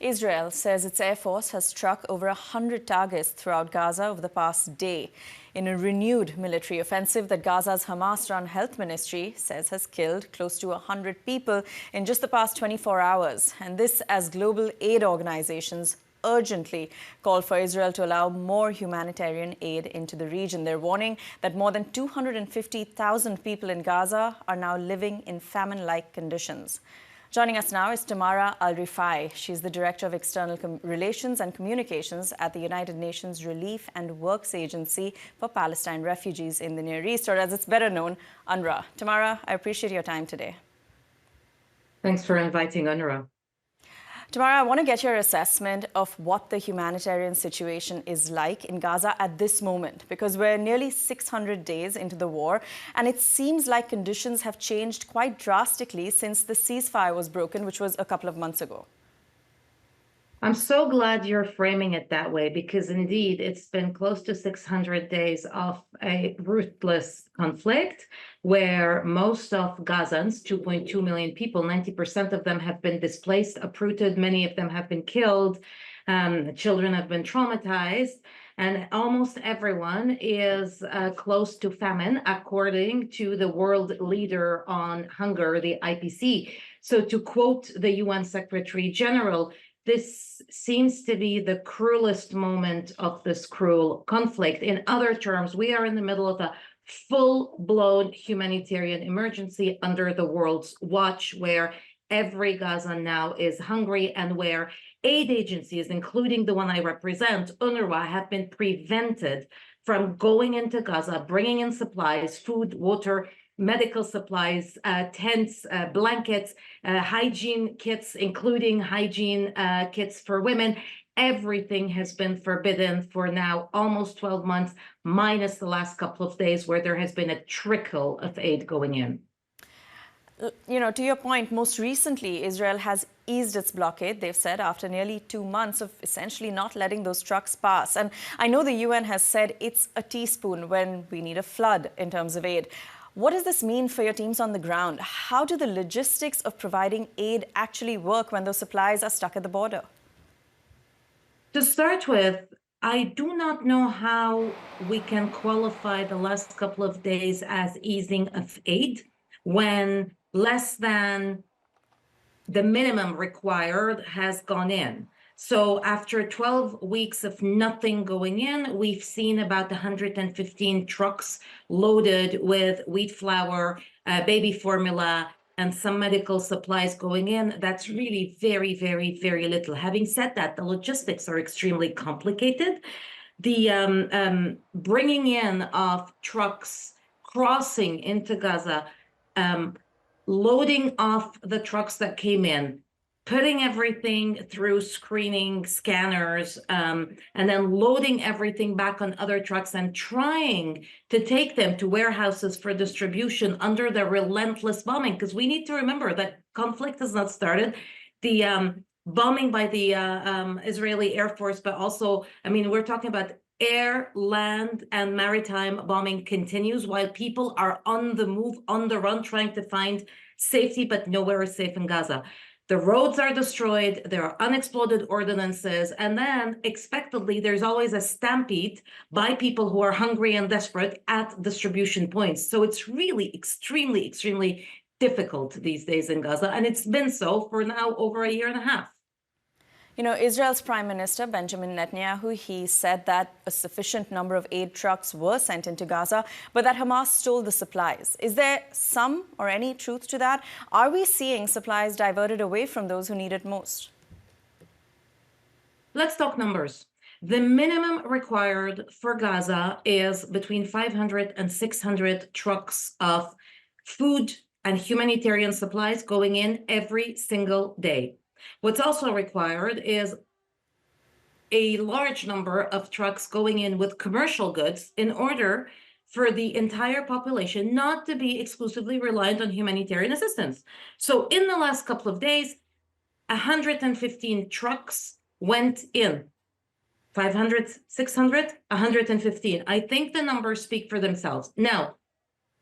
Israel says its air force has struck over 100 targets throughout Gaza over the past day in a renewed military offensive that Gaza's Hamas-run health ministry says has killed close to 100 people in just the past 24 hours. And this as global aid organizations urgently call for Israel to allow more humanitarian aid into the region. They're warning that more than 250,000 people in Gaza are now living in famine-like conditions. Joining us now is Tamara Alrifai. She's the Director of External Relations and Communications at the United Nations Relief and Works Agency for Palestine Refugees in the Near East, or as it's better known, UNRWA. Tamara, I appreciate your time today. Thanks for inviting UNRWA. Tamara, I want to get your assessment of what the humanitarian situation is like in Gaza at this moment, because we're nearly 600 days into the war, and it seems like conditions have changed quite drastically since the ceasefire was broken, which was a couple of months ago. I'm so glad you're framing it that way, because indeed it's been close to 600 days of a ruthless conflict where most of Gazans, 2.2 million people, 90% of them have been displaced, uprooted, many of them have been killed, children have been traumatized, and almost everyone is close to famine, according to the world leader on hunger, the IPC. So to quote the UN Secretary General, this seems to be the cruelest moment of this cruel conflict. In other terms, we are in the middle of a full-blown humanitarian emergency under the world's watch, where every Gazan now is hungry and where aid agencies, including the one I represent, UNRWA, have been prevented from going into Gaza, bringing in supplies, food, water, medical supplies, tents, blankets, hygiene kits, including hygiene kits for women. Everything has been forbidden for now almost 12 months, minus the last couple of days where there has been a trickle of aid going in. You know, to your point, most recently, Israel has eased its blockade, they've said, after nearly 2 months of essentially not letting those trucks pass. And I know the UN has said it's a teaspoon when we need a flood in terms of aid. What does this mean for your teams on the ground? How do the logistics of providing aid actually work when those supplies are stuck at the border? To start with, I do not know how we can qualify the last couple of days as easing of aid when less than the minimum required has gone in. So after 12 weeks of nothing going in, we've seen about 115 trucks loaded with wheat flour, baby formula, and some medical supplies going in. That's really very, very, very little. Having said that, the logistics are extremely complicated. The bringing in of trucks crossing into Gaza, loading off the trucks that came in, putting everything through screening scanners, and then loading everything back on other trucks and trying to take them to warehouses for distribution under the relentless bombing. Because we need to remember that conflict has not started. The bombing by the Israeli Air Force, but also, I mean, we're talking about air, land, and maritime bombing continues while people are on the move, on the run, trying to find safety, but nowhere is safe in Gaza. The roads are destroyed, there are unexploded ordinances, and then expectedly there's always a stampede by people who are hungry and desperate at distribution points. So it's really extremely, extremely difficult these days in Gaza, and it's been so for now over a year and a half. You know, Israel's Prime Minister Benjamin Netanyahu, he said that a sufficient number of aid trucks were sent into Gaza, but that Hamas stole the supplies. Is there some or any truth to that? Are we seeing supplies diverted away from those who need it most? Let's talk numbers. The minimum required for Gaza is between 500 and 600 trucks of food and humanitarian supplies going in every single day. What's also required is a large number of trucks going in with commercial goods in order for the entire population not to be exclusively reliant on humanitarian assistance. So in the last couple of days, 115 trucks went in. 500, 600, 115. I think the numbers speak for themselves. Now,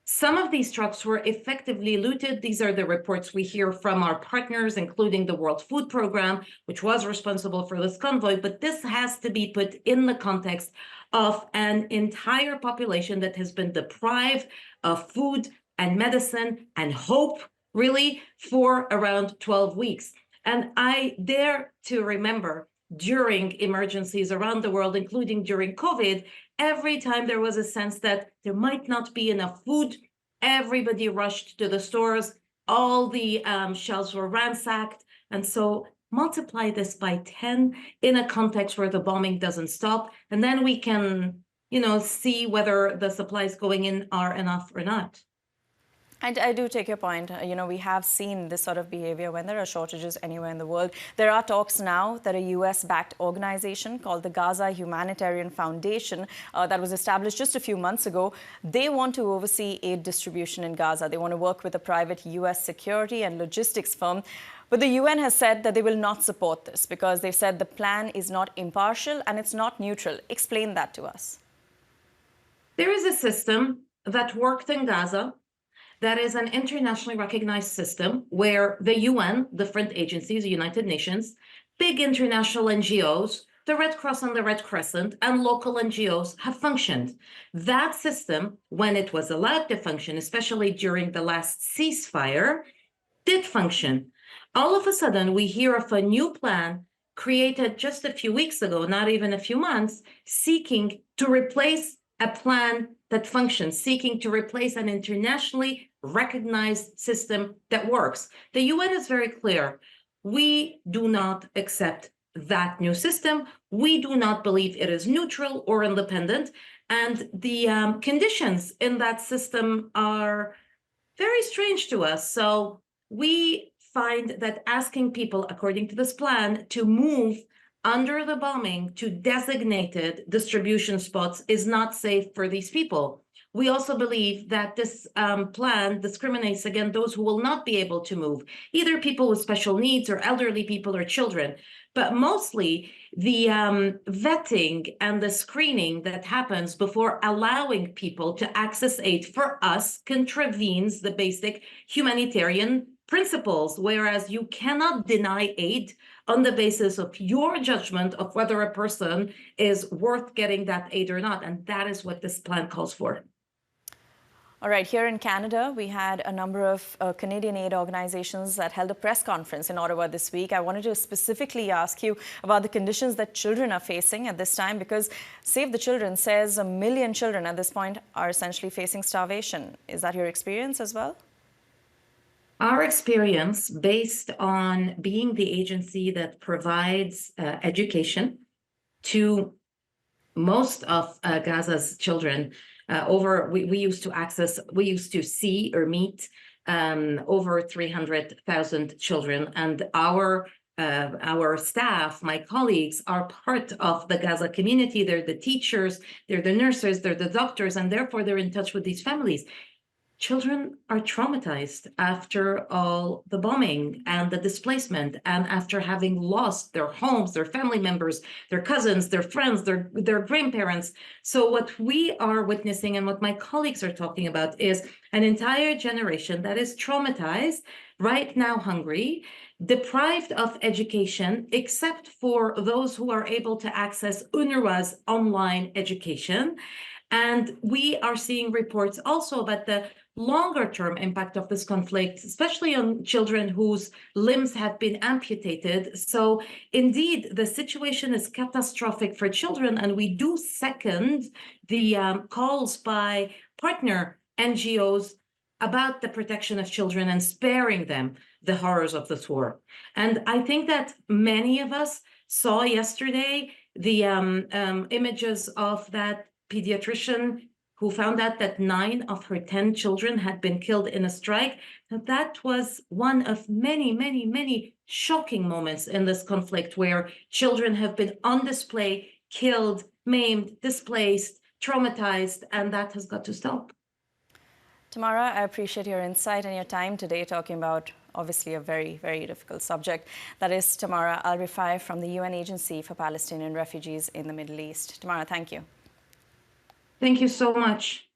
Some of these trucks were effectively looted. These are the reports we hear from our partners, including the World Food Program, which was responsible for this convoy. But this has to be put in the context of an entire population that has been deprived of food and medicine and hope, really, for around 12 weeks. And I dare to remember during emergencies around the world, including during COVID, every time there was a sense that there might not be enough food, everybody rushed to the stores, all the shelves were ransacked. And so multiply this by 10 in a context where the bombing doesn't stop, and then we can, see whether the supplies going in are enough or not. I do take your point. We have seen this sort of behavior when there are shortages anywhere in the world. There are talks now that a US-backed organization called the Gaza Humanitarian Foundation that was established just a few months ago, they want to oversee aid distribution in Gaza. They want to work with a private US security and logistics firm. But the UN has said that they will not support this because they've said the plan is not impartial and it's not neutral. Explain that to us. There is a system that worked in Gaza that is an internationally recognized system where the UN, different agencies, the United Nations, big international NGOs, the Red Cross and the Red Crescent, and local NGOs have functioned. That system, when it was allowed to function, especially during the last ceasefire, did function. All of a sudden, we hear of a new plan created just a few weeks ago, not even a few months, seeking to replace a plan that functions, seeking to replace an internationally recognized system that works. The UN is very clear. We do not accept that new system. We do not believe it is neutral or independent. And the conditions in that system are very strange to us. So we find that asking people, according to this plan, to move under the bombing to designated distribution spots is not safe for these people. We also believe that this plan discriminates against those who will not be able to move, either people with special needs or elderly people or children. But mostly the vetting and the screening that happens before allowing people to access aid for us contravenes the basic humanitarian principles, whereas you cannot deny aid on the basis of your judgment of whether a person is worth getting that aid or not. And that is what this plan calls for. All right, here in Canada, we had a number of Canadian aid organizations that held a press conference in Ottawa this week. I wanted to specifically ask you about the conditions that children are facing at this time, because Save the Children says 1 million children at this point are essentially facing starvation. Is that your experience as well? Our experience, based on being the agency that provides education to most of Gaza's children, we used to see or meet over 300,000 children, and our staff, my colleagues, are part of the Gaza community. They're the teachers, they're the nurses, they're the doctors, and therefore they're in touch with these families. Children are traumatized after all the bombing and the displacement, and after having lost their homes, their family members, their cousins, their friends, their grandparents. So what we are witnessing and what my colleagues are talking about is an entire generation that is traumatized, right now hungry, deprived of education, except for those who are able to access UNRWA's online education. And we are seeing reports also about the longer-term impact of this conflict, especially on children whose limbs have been amputated. So indeed, the situation is catastrophic for children, and we do second the calls by partner NGOs about the protection of children and sparing them the horrors of this war. And I think that many of us saw yesterday the images of that pediatrician who found out that 9 of her 10 children had been killed in a strike. That was one of many, many, many shocking moments in this conflict where children have been on display, killed, maimed, displaced, traumatized, and that has got to stop. Tamara, I appreciate your insight and your time today talking about obviously a very, very difficult subject. That is Tamara Alrifai from the UN Agency for Palestinian Refugees in the Middle East. Tamara, thank you. Thank you so much.